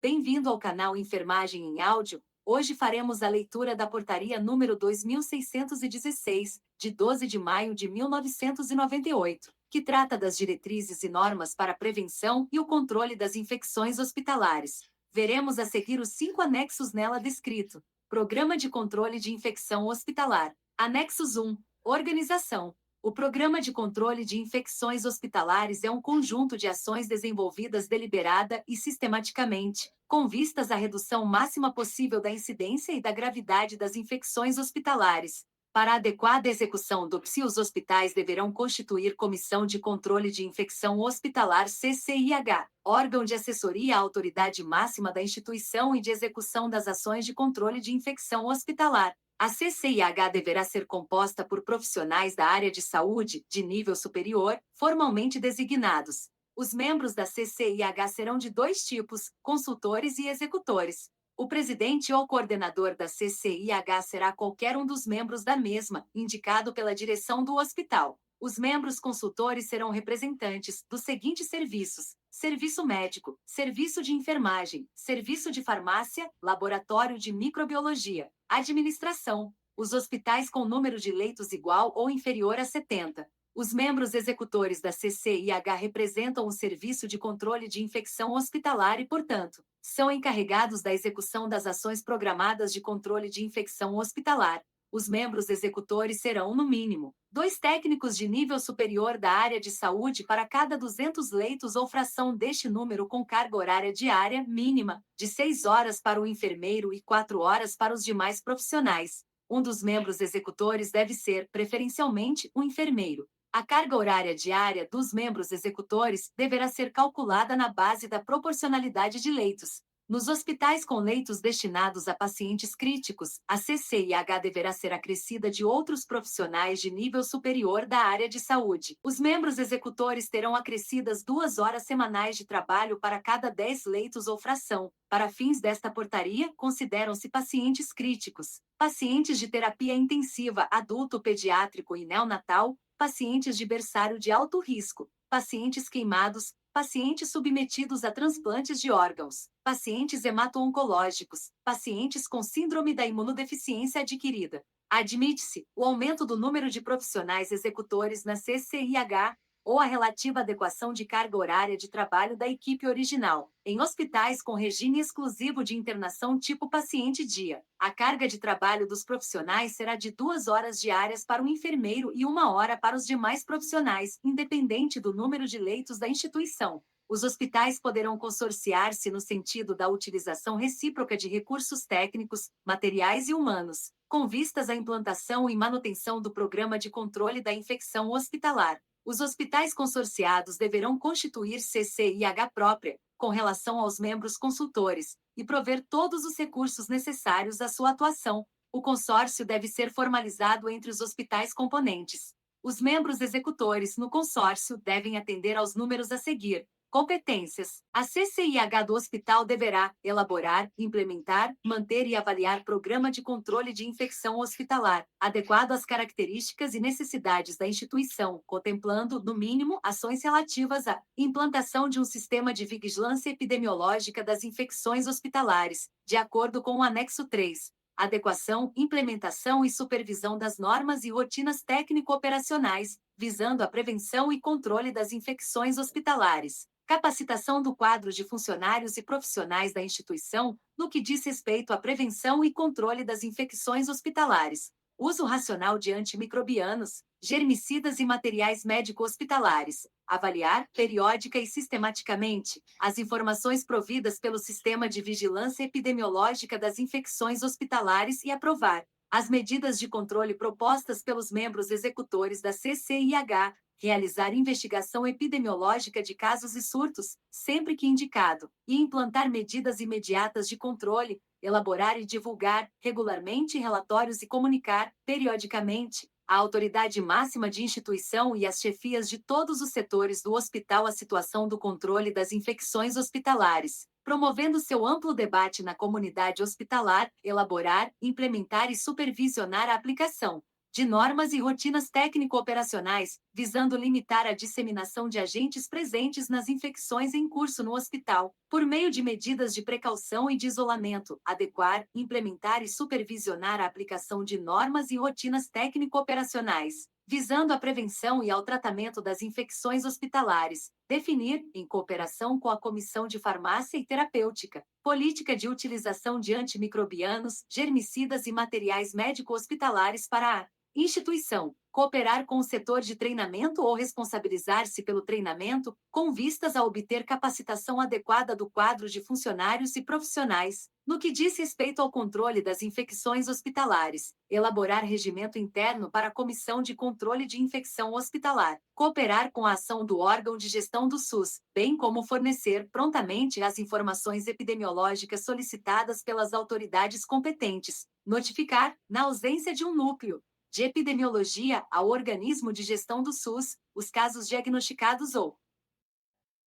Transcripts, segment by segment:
Bem-vindo ao canal Enfermagem em Áudio. Hoje faremos a leitura da Portaria número 2616, de 12 de maio de 1998, que trata das diretrizes e normas para a prevenção e o controle das infecções hospitalares. Veremos a seguir os 5 anexos nela descrito. Programa de Controle de Infecção Hospitalar. Anexos 1. Organização. O Programa de Controle de Infecções Hospitalares é um conjunto de ações desenvolvidas deliberada e sistematicamente, com vistas à redução máxima possível da incidência e da gravidade das infecções hospitalares. Para a adequada execução do PSI, os hospitais deverão constituir Comissão de Controle de Infecção Hospitalar CCIH, órgão de assessoria à autoridade máxima da instituição e de execução das ações de controle de infecção hospitalar. A CCIH deverá ser composta por profissionais da área de saúde, de nível superior, formalmente designados. Os membros da CCIH serão de 2 tipos: consultores e executores. O presidente ou coordenador da CCIH será qualquer um dos membros da mesma, indicado pela direção do hospital. Os membros consultores serão representantes dos seguintes serviços: serviço médico, serviço de enfermagem, serviço de farmácia, laboratório de microbiologia, administração. Os hospitais com número de leitos igual ou inferior a 70. Os membros executores da CCIH representam o Serviço de Controle de Infecção Hospitalar e, portanto, são encarregados da execução das ações programadas de controle de infecção hospitalar. Os membros executores serão, no mínimo, 2 técnicos de nível superior da área de saúde para cada 200 leitos ou fração deste número com carga horária diária mínima de 6 horas para o enfermeiro e 4 horas para os demais profissionais. Um dos membros executores deve ser, preferencialmente, um enfermeiro. A carga horária diária dos membros executores deverá ser calculada na base da proporcionalidade de leitos. Nos hospitais com leitos destinados a pacientes críticos, a CCIH deverá ser acrescida de outros profissionais de nível superior da área de saúde. Os membros executores terão acrescidas 2 horas semanais de trabalho para cada 10 leitos ou fração. Para fins desta portaria, consideram-se pacientes críticos, pacientes de terapia intensiva adulto pediátrico e neonatal, pacientes de berçário de alto risco, pacientes queimados, pacientes submetidos a transplantes de órgãos, pacientes hemato-oncológicos, pacientes com síndrome da imunodeficiência adquirida. Admite-se o aumento do número de profissionais executores na CCIH ou a relativa adequação de carga horária de trabalho da equipe original. Em hospitais com regime exclusivo de internação tipo paciente-dia, a carga de trabalho dos profissionais será de 2 horas diárias para o enfermeiro e 1 hora para os demais profissionais, independente do número de leitos da instituição. Os hospitais poderão consorciar-se no sentido da utilização recíproca de recursos técnicos, materiais e humanos, com vistas à implantação e manutenção do programa de controle da infecção hospitalar. Os hospitais consorciados deverão constituir CCIH própria, com relação aos membros consultores, e prover todos os recursos necessários à sua atuação. O consórcio deve ser formalizado entre os hospitais componentes. Os membros executores no consórcio devem atender aos números a seguir. Competências. A CCIH do hospital deverá elaborar, implementar, manter e avaliar programa de controle de infecção hospitalar, adequado às características e necessidades da instituição, contemplando, no mínimo, ações relativas à implantação de um sistema de vigilância epidemiológica das infecções hospitalares, de acordo com o anexo 3. Adequação, implementação e supervisão das normas e rotinas técnico-operacionais, visando a prevenção e controle das infecções hospitalares. Capacitação do quadro de funcionários e profissionais da instituição no que diz respeito à prevenção e controle das infecções hospitalares. Uso racional de antimicrobianos, germicidas e materiais médico-hospitalares. Avaliar, periódica e sistematicamente, as informações providas pelo Sistema de Vigilância Epidemiológica das Infecções Hospitalares e aprovar as medidas de controle propostas pelos membros executores da CCIH, realizar investigação epidemiológica de casos e surtos, sempre que indicado, e implantar medidas imediatas de controle, elaborar e divulgar, regularmente, relatórios e comunicar, periodicamente, à autoridade máxima de instituição e às chefias de todos os setores do hospital a situação do controle das infecções hospitalares, promovendo seu amplo debate na comunidade hospitalar, elaborar, implementar e supervisionar a aplicação de normas e rotinas técnico-operacionais, visando limitar a disseminação de agentes presentes nas infecções em curso no hospital, por meio de medidas de precaução e de isolamento, adequar, implementar e supervisionar a aplicação de normas e rotinas técnico-operacionais, visando a prevenção e ao tratamento das infecções hospitalares, definir, em cooperação com a Comissão de Farmácia e Terapêutica, política de utilização de antimicrobianos, germicidas e materiais médico-hospitalares para a instituição, cooperar com o setor de treinamento ou responsabilizar-se pelo treinamento, com vistas a obter capacitação adequada do quadro de funcionários e profissionais, no que diz respeito ao controle das infecções hospitalares, elaborar regimento interno para a Comissão de Controle de Infecção Hospitalar, cooperar com a ação do órgão de gestão do SUS, bem como fornecer prontamente as informações epidemiológicas solicitadas pelas autoridades competentes, notificar, na ausência de um núcleo de epidemiologia ao organismo de gestão do SUS, os casos diagnosticados ou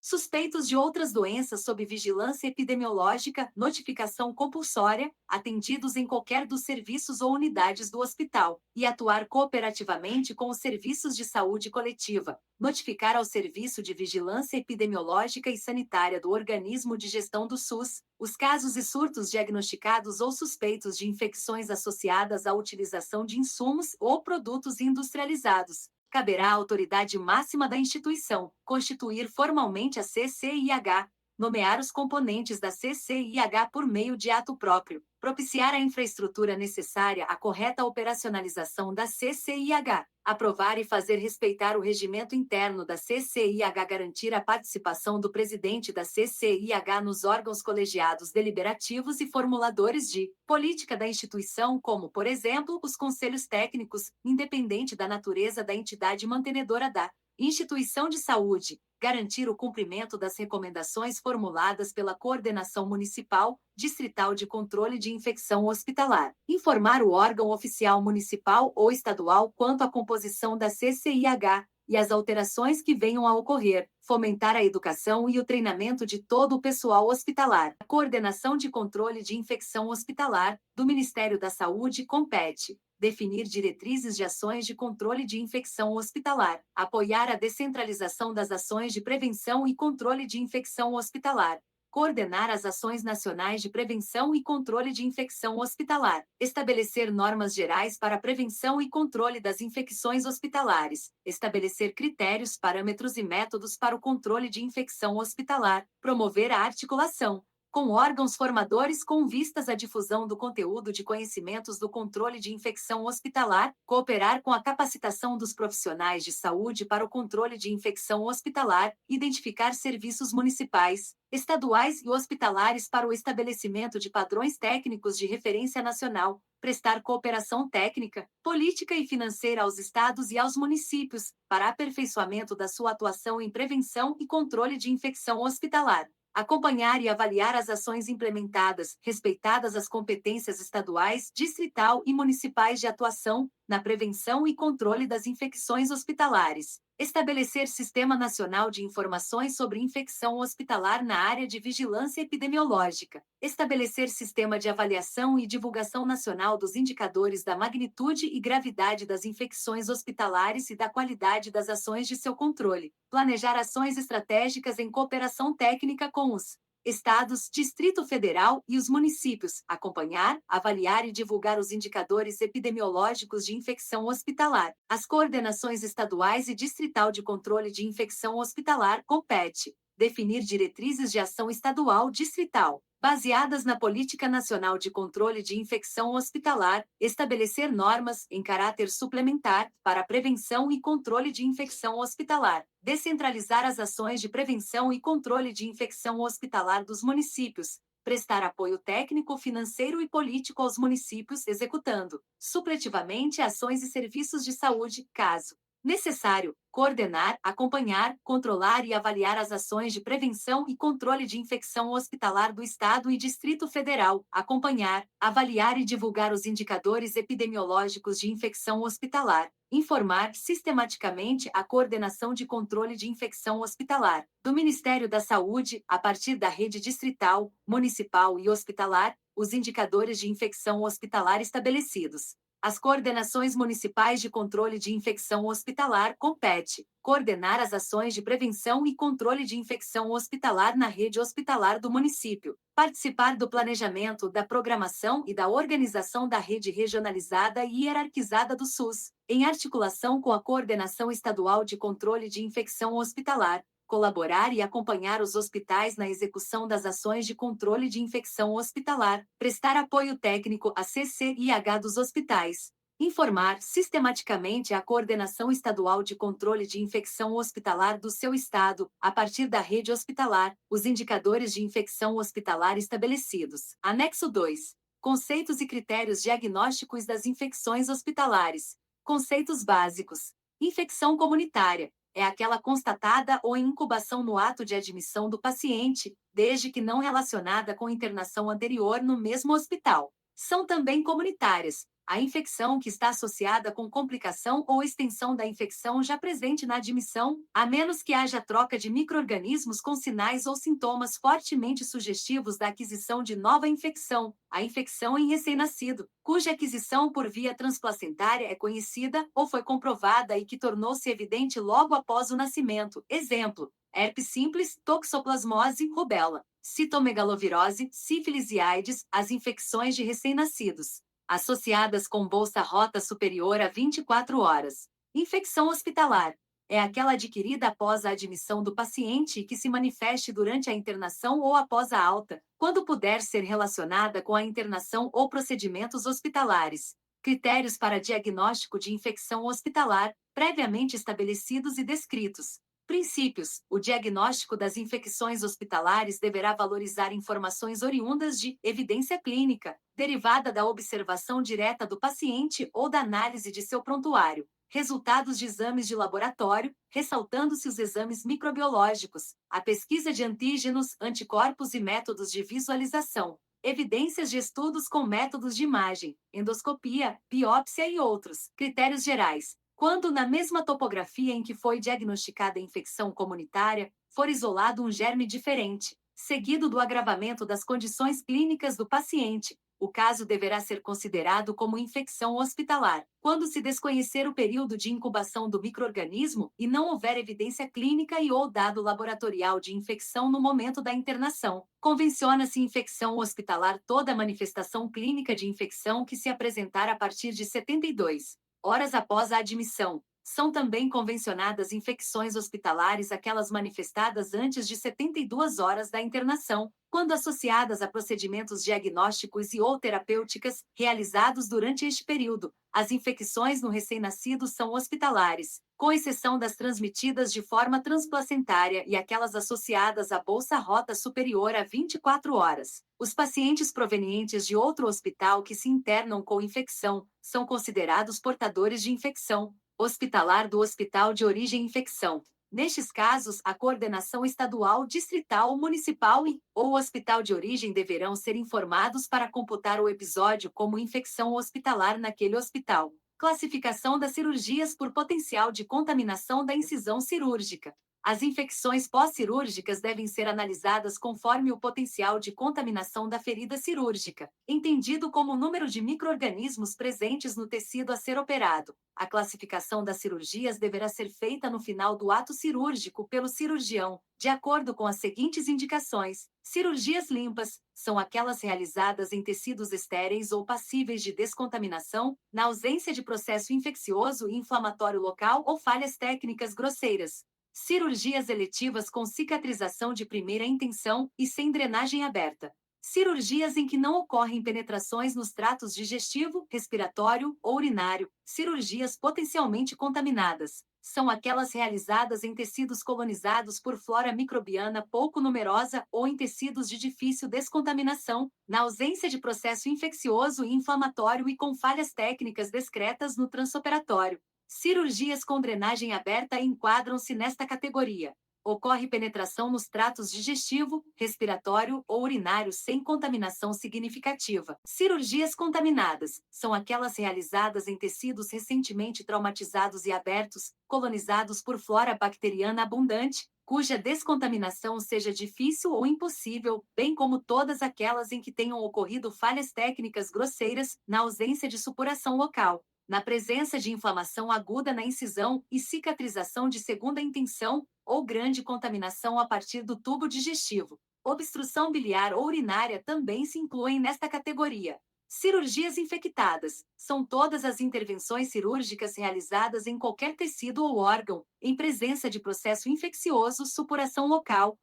suspeitos de outras doenças sob vigilância epidemiológica, notificação compulsória, atendidos em qualquer dos serviços ou unidades do hospital, e atuar cooperativamente com os serviços de saúde coletiva, notificar ao Serviço de Vigilância Epidemiológica e Sanitária do organismo de gestão do SUS, os casos e surtos diagnosticados ou suspeitos de infecções associadas à utilização de insumos ou produtos industrializados. Caberá à autoridade máxima da instituição constituir formalmente a CCIH, nomear os componentes da CCIH por meio de ato próprio, propiciar a infraestrutura necessária à correta operacionalização da CCIH, aprovar e fazer respeitar o regimento interno da CCIH, garantir a participação do presidente da CCIH nos órgãos colegiados deliberativos e formuladores de política da instituição, como, por exemplo, os conselhos técnicos, independente da natureza da entidade mantenedora da instituição de saúde, garantir o cumprimento das recomendações formuladas pela Coordenação Municipal, Distrital de Controle de Infecção Hospitalar, informar o órgão oficial municipal ou estadual quanto à composição da CCIH e as alterações que venham a ocorrer, fomentar a educação e o treinamento de todo o pessoal hospitalar. A Coordenação de Controle de Infecção Hospitalar, do Ministério da Saúde, compete definir diretrizes de ações de controle de infecção hospitalar, apoiar a descentralização das ações de prevenção e controle de infecção hospitalar, coordenar as ações nacionais de prevenção e controle de infecção hospitalar, estabelecer normas gerais para a prevenção e controle das infecções hospitalares, estabelecer critérios, parâmetros e métodos para o controle de infecção hospitalar, promover a articulação com órgãos formadores com vistas à difusão do conteúdo de conhecimentos do controle de infecção hospitalar, cooperar com a capacitação dos profissionais de saúde para o controle de infecção hospitalar, identificar serviços municipais, estaduais e hospitalares para o estabelecimento de padrões técnicos de referência nacional, prestar cooperação técnica, política e financeira aos estados e aos municípios, para aperfeiçoamento da sua atuação em prevenção e controle de infecção hospitalar, acompanhar e avaliar as ações implementadas, respeitadas as competências estaduais, distrital e municipais de atuação na prevenção e controle das infecções hospitalares. Estabelecer Sistema Nacional de Informações sobre Infecção Hospitalar na área de vigilância epidemiológica. Estabelecer Sistema de Avaliação e Divulgação Nacional dos indicadores da magnitude e gravidade das infecções hospitalares e da qualidade das ações de seu controle. Planejar ações estratégicas em cooperação técnica com os estados, Distrito Federal e os municípios, acompanhar, avaliar e divulgar os indicadores epidemiológicos de infecção hospitalar. As coordenações estaduais e distrital de controle de infecção hospitalar compete definir diretrizes de ação estadual distrital, baseadas na Política Nacional de Controle de Infecção Hospitalar, estabelecer normas, em caráter suplementar, para a prevenção e controle de infecção hospitalar, descentralizar as ações de prevenção e controle de infecção hospitalar dos municípios, prestar apoio técnico, financeiro e político aos municípios, executando, supletivamente, ações e serviços de saúde, caso necessário, coordenar, acompanhar, controlar e avaliar as ações de prevenção e controle de infecção hospitalar do Estado e Distrito Federal, acompanhar, avaliar e divulgar os indicadores epidemiológicos de infecção hospitalar, informar sistematicamente a coordenação de controle de infecção hospitalar do Ministério da Saúde, a partir da rede distrital, municipal e hospitalar, os indicadores de infecção hospitalar estabelecidos. As coordenações municipais de controle de infecção hospitalar compete coordenar as ações de prevenção e controle de infecção hospitalar na rede hospitalar do município, participar do planejamento, da programação e da organização da rede regionalizada e hierarquizada do SUS, em articulação com a Coordenação Estadual de Controle de Infecção Hospitalar, colaborar e acompanhar os hospitais na execução das ações de controle de infecção hospitalar, prestar apoio técnico à CCIH dos hospitais, informar sistematicamente a Coordenação Estadual de Controle de Infecção Hospitalar do seu estado, a partir da rede hospitalar, os indicadores de infecção hospitalar estabelecidos. Anexo 2. Conceitos e critérios diagnósticos das infecções hospitalares. Conceitos básicos. Infecção comunitária é aquela constatada ou em incubação no ato de admissão do paciente, desde que não relacionada com internação anterior no mesmo hospital. São também comunitárias a infecção que está associada com complicação ou extensão da infecção já presente na admissão, a menos que haja troca de micro-organismos com sinais ou sintomas fortemente sugestivos da aquisição de nova infecção, a infecção em recém-nascido, cuja aquisição por via transplacentária é conhecida ou foi comprovada e que tornou-se evidente logo após o nascimento. Exemplo: herpes simples, toxoplasmose, rubéola, citomegalovirose, sífilis e AIDS, as infecções de recém-nascidos associadas com bolsa rota superior a 24 horas. Infecção hospitalar é aquela adquirida após a admissão do paciente e que se manifeste durante a internação ou após a alta, quando puder ser relacionada com a internação ou procedimentos hospitalares. Critérios para diagnóstico de infecção hospitalar, previamente estabelecidos e descritos. Princípios: o diagnóstico das infecções hospitalares deverá valorizar informações oriundas de evidência clínica, derivada da observação direta do paciente ou da análise de seu prontuário, resultados de exames de laboratório, ressaltando-se os exames microbiológicos, a pesquisa de antígenos, anticorpos e métodos de visualização, evidências de estudos com métodos de imagem, endoscopia, biópsia e outros. Critérios gerais: quando na mesma topografia em que foi diagnosticada a infecção comunitária, for isolado um germe diferente, seguido do agravamento das condições clínicas do paciente, o caso deverá ser considerado como infecção hospitalar. Quando se desconhecer o período de incubação do micro-organismo e não houver evidência clínica e ou dado laboratorial de infecção no momento da internação, convenciona-se infecção hospitalar toda manifestação clínica de infecção que se apresentar a partir de 72 horas após a admissão. São também convencionadas infecções hospitalares aquelas manifestadas antes de 72 horas da internação, quando associadas a procedimentos diagnósticos e ou terapêuticas realizados durante este período. As infecções no recém-nascido são hospitalares, com exceção das transmitidas de forma transplacentária e aquelas associadas à bolsa rota superior a 24 horas. Os pacientes provenientes de outro hospital que se internam com infecção são considerados portadores de infecção hospitalar do hospital de origem infecção. Nestes casos, a coordenação estadual, distrital, municipal ou hospital de origem deverão ser informados para computar o episódio como infecção hospitalar naquele hospital. Classificação das cirurgias por potencial de contaminação da incisão cirúrgica. As infecções pós-cirúrgicas devem ser analisadas conforme o potencial de contaminação da ferida cirúrgica, entendido como o número de micro-organismos presentes no tecido a ser operado. A classificação das cirurgias deverá ser feita no final do ato cirúrgico pelo cirurgião, de acordo com as seguintes indicações. Cirurgias limpas são aquelas realizadas em tecidos estéreis ou passíveis de descontaminação, na ausência de processo infeccioso e inflamatório local ou falhas técnicas grosseiras. Cirurgias eletivas com cicatrização de primeira intenção e sem drenagem aberta. Cirurgias em que não ocorrem penetrações nos tratos digestivo, respiratório ou urinário. Cirurgias potencialmente contaminadas. São aquelas realizadas em tecidos colonizados por flora microbiana pouco numerosa ou em tecidos de difícil descontaminação, na ausência de processo infeccioso e inflamatório e com falhas técnicas discretas no transoperatório. Cirurgias com drenagem aberta enquadram-se nesta categoria. Ocorre penetração nos tratos digestivo, respiratório ou urinário sem contaminação significativa. Cirurgias contaminadas são aquelas realizadas em tecidos recentemente traumatizados e abertos, colonizados por flora bacteriana abundante, cuja descontaminação seja difícil ou impossível, bem como todas aquelas em que tenham ocorrido falhas técnicas grosseiras, na ausência de supuração local, na presença de inflamação aguda na incisão e cicatrização de segunda intenção, ou grande contaminação a partir do tubo digestivo. Obstrução biliar ou urinária também se incluem nesta categoria. Cirurgias infectadas são todas as intervenções cirúrgicas realizadas em qualquer tecido ou órgão, em presença de processo infeccioso, supuração local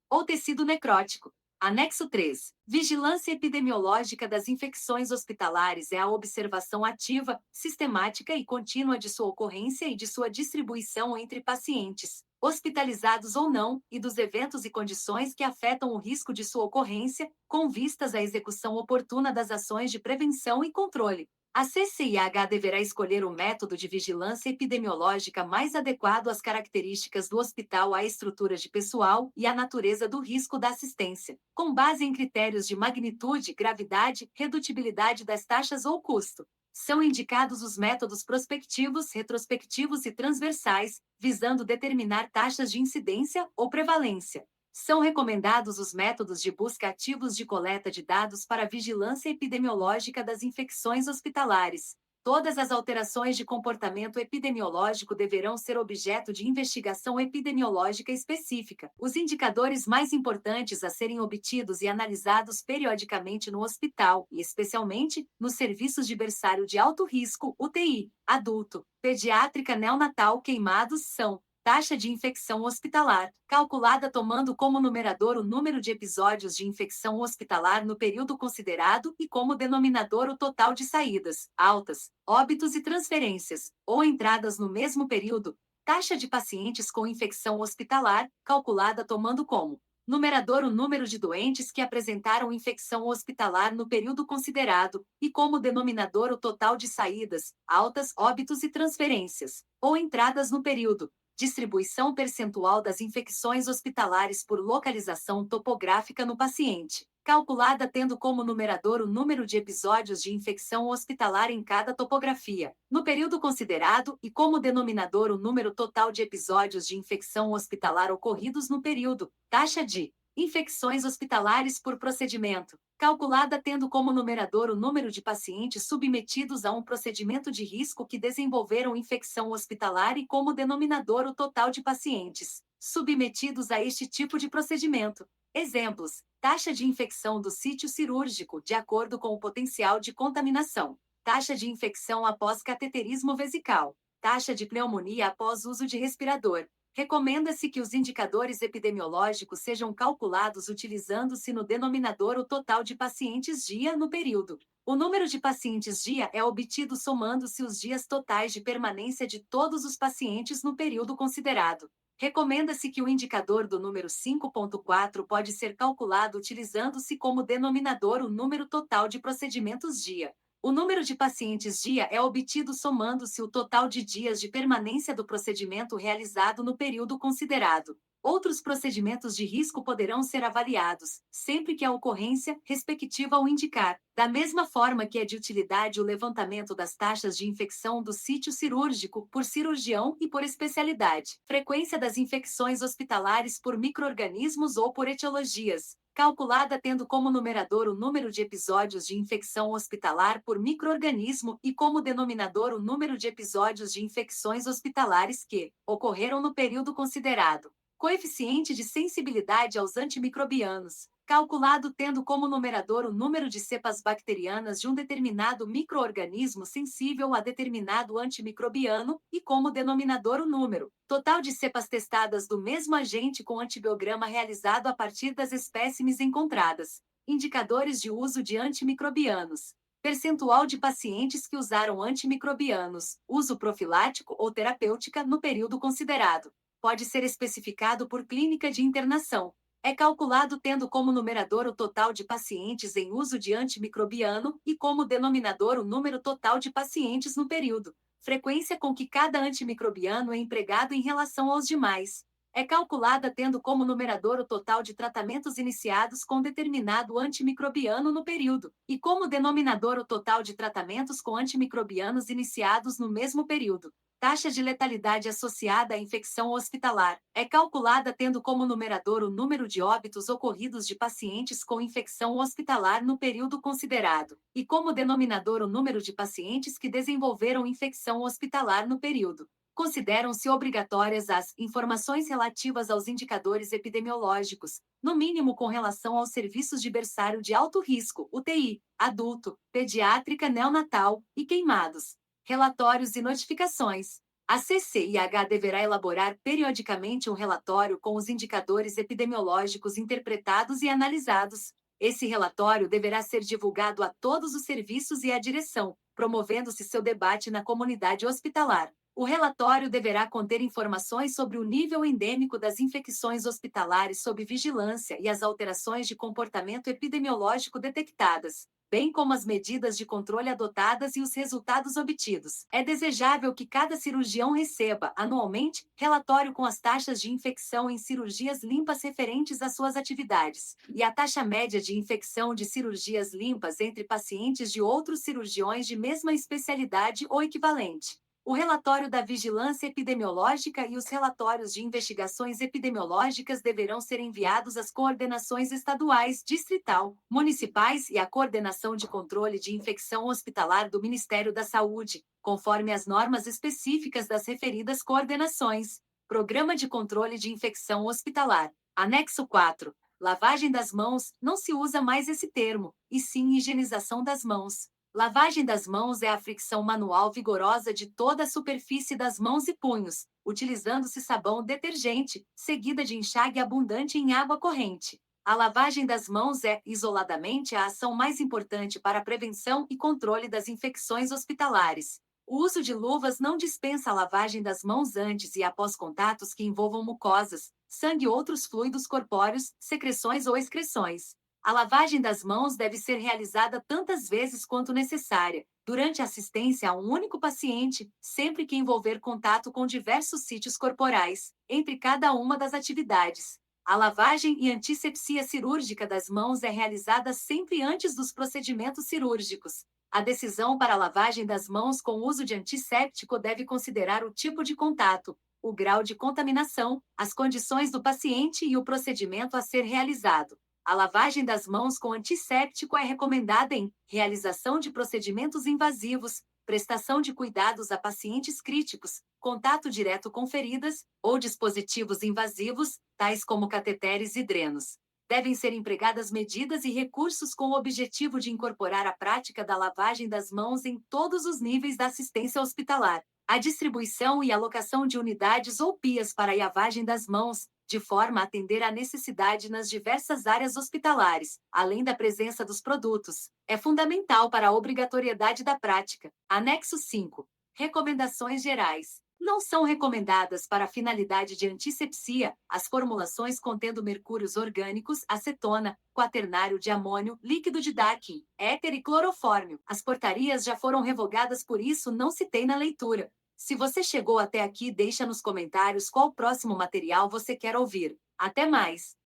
ou tecido necrótico. Anexo 3. Vigilância epidemiológica das infecções hospitalares é a observação ativa, sistemática e contínua de sua ocorrência e de sua distribuição entre pacientes, hospitalizados ou não, e dos eventos e condições que afetam o risco de sua ocorrência, com vistas à execução oportuna das ações de prevenção e controle. A CCIH deverá escolher o método de vigilância epidemiológica mais adequado às características do hospital, à estrutura de pessoal e à natureza do risco da assistência, com base em critérios de magnitude, gravidade, redutibilidade das taxas ou custo. São indicados os métodos prospectivos, retrospectivos e transversais, visando determinar taxas de incidência ou prevalência. São recomendados os métodos de busca ativos de coleta de dados para vigilância epidemiológica das infecções hospitalares. Todas as alterações de comportamento epidemiológico deverão ser objeto de investigação epidemiológica específica. Os indicadores mais importantes a serem obtidos e analisados periodicamente no hospital, e especialmente nos serviços de berçário de alto risco, UTI, adulto, pediátrica, neonatal, queimados, são: taxa de infecção hospitalar, calculada tomando como numerador o número de episódios de infecção hospitalar no período considerado e como denominador o total de saídas, altas, óbitos e transferências, ou entradas no mesmo período. Taxa de pacientes com infecção hospitalar, calculada tomando como numerador o número de doentes que apresentaram infecção hospitalar no período considerado, e como denominador o total de saídas, altas, óbitos e transferências, ou entradas no período. Distribuição percentual das infecções hospitalares por localização topográfica no paciente, calculada tendo como numerador o número de episódios de infecção hospitalar em cada topografia, no período considerado, e como denominador o número total de episódios de infecção hospitalar ocorridos no período. Taxa de infecções hospitalares por procedimento, calculada tendo como numerador o número de pacientes submetidos a um procedimento de risco que desenvolveram infecção hospitalar e como denominador o total de pacientes submetidos a este tipo de procedimento. Exemplos: taxa de infecção do sítio cirúrgico, de acordo com o potencial de contaminação, taxa de infecção após cateterismo vesical, taxa de pneumonia após uso de respirador. Recomenda-se que os indicadores epidemiológicos sejam calculados utilizando-se no denominador o total de pacientes dia no período. O número de pacientes dia é obtido somando-se os dias totais de permanência de todos os pacientes no período considerado. Recomenda-se que o indicador do número 5.4 pode ser calculado utilizando-se como denominador o número total de procedimentos dia. O número de pacientes dia é obtido somando-se o total de dias de permanência do procedimento realizado no período considerado. Outros procedimentos de risco poderão ser avaliados, sempre que a ocorrência respectiva o indicar. Da mesma forma que é de utilidade o levantamento das taxas de infecção do sítio cirúrgico, por cirurgião e por especialidade. Frequência das infecções hospitalares por micro-organismos ou por etiologias, calculada tendo como numerador o número de episódios de infecção hospitalar por micro-organismo e como denominador o número de episódios de infecções hospitalares que ocorreram no período considerado. Coeficiente de sensibilidade aos antimicrobianos, calculado tendo como numerador o número de cepas bacterianas de um determinado micro-organismo sensível a determinado antimicrobiano e como denominador o número total de cepas testadas do mesmo agente com antibiograma realizado a partir das espécimes encontradas. Indicadores de uso de antimicrobianos. Percentual de pacientes que usaram antimicrobianos, uso profilático ou terapêutica no período considerado. Pode ser especificado por clínica de internação. É calculado tendo como numerador o total de pacientes em uso de antimicrobiano e como denominador o número total de pacientes no período. Frequência com que cada antimicrobiano é empregado em relação aos demais. É calculada tendo como numerador o total de tratamentos iniciados com determinado antimicrobiano no período, e como denominador o total de tratamentos com antimicrobianos iniciados no mesmo período. Taxa de letalidade associada à infecção hospitalar é calculada tendo como numerador o número de óbitos ocorridos de pacientes com infecção hospitalar no período considerado, e como denominador o número de pacientes que desenvolveram infecção hospitalar no período. Consideram-se obrigatórias as informações relativas aos indicadores epidemiológicos, no mínimo com relação aos serviços de berçário de alto risco, UTI, adulto, pediátrica neonatal e queimados. Relatórios e notificações. A CCIH deverá elaborar periodicamente um relatório com os indicadores epidemiológicos interpretados e analisados. Esse relatório deverá ser divulgado a todos os serviços e à direção, promovendo-se seu debate na comunidade hospitalar. O relatório deverá conter informações sobre o nível endêmico das infecções hospitalares sob vigilância e as alterações de comportamento epidemiológico detectadas, bem como as medidas de controle adotadas e os resultados obtidos. É desejável que cada cirurgião receba, anualmente, relatório com as taxas de infecção em cirurgias limpas referentes às suas atividades, e a taxa média de infecção de cirurgias limpas entre pacientes de outros cirurgiões de mesma especialidade ou equivalente. O relatório da vigilância epidemiológica e os relatórios de investigações epidemiológicas deverão ser enviados às coordenações estaduais, distrital, municipais e à coordenação de controle de infecção hospitalar do Ministério da Saúde, conforme as normas específicas das referidas coordenações. Programa de controle de infecção hospitalar. Anexo 4. Lavagem das mãos. Não se usa mais esse termo, e sim higienização das mãos. Lavagem das mãos é a fricção manual vigorosa de toda a superfície das mãos e punhos, utilizando-se sabão detergente, seguida de enxágue abundante em água corrente. A lavagem das mãos é, isoladamente, a ação mais importante para a prevenção e controle das infecções hospitalares. O uso de luvas não dispensa a lavagem das mãos antes e após contatos que envolvam mucosas, sangue ou outros fluidos corpóreos, secreções ou excreções. A lavagem das mãos deve ser realizada tantas vezes quanto necessária, durante a assistência a um único paciente, sempre que envolver contato com diversos sítios corporais, entre cada uma das atividades. A lavagem e antisepsia cirúrgica das mãos é realizada sempre antes dos procedimentos cirúrgicos. A decisão para a lavagem das mãos com uso de antisséptico deve considerar o tipo de contato, o grau de contaminação, as condições do paciente e o procedimento a ser realizado. A lavagem das mãos com antisséptico é recomendada em realização de procedimentos invasivos, prestação de cuidados a pacientes críticos, contato direto com feridas ou dispositivos invasivos, tais como cateteres e drenos. Devem ser empregadas medidas e recursos com o objetivo de incorporar a prática da lavagem das mãos em todos os níveis da assistência hospitalar. A distribuição e alocação de unidades ou pias para a lavagem das mãos, de forma a atender à necessidade nas diversas áreas hospitalares, além da presença dos produtos, é fundamental para a obrigatoriedade da prática. Anexo 5. Recomendações gerais. Não são recomendadas para a finalidade de antisepsia as formulações contendo mercúrios orgânicos, acetona, quaternário de amônio, líquido de Dakin, éter e clorofórmio. As portarias já foram revogadas, por isso não citei na leitura. Se você chegou até aqui, deixa nos comentários qual próximo material você quer ouvir. Até mais!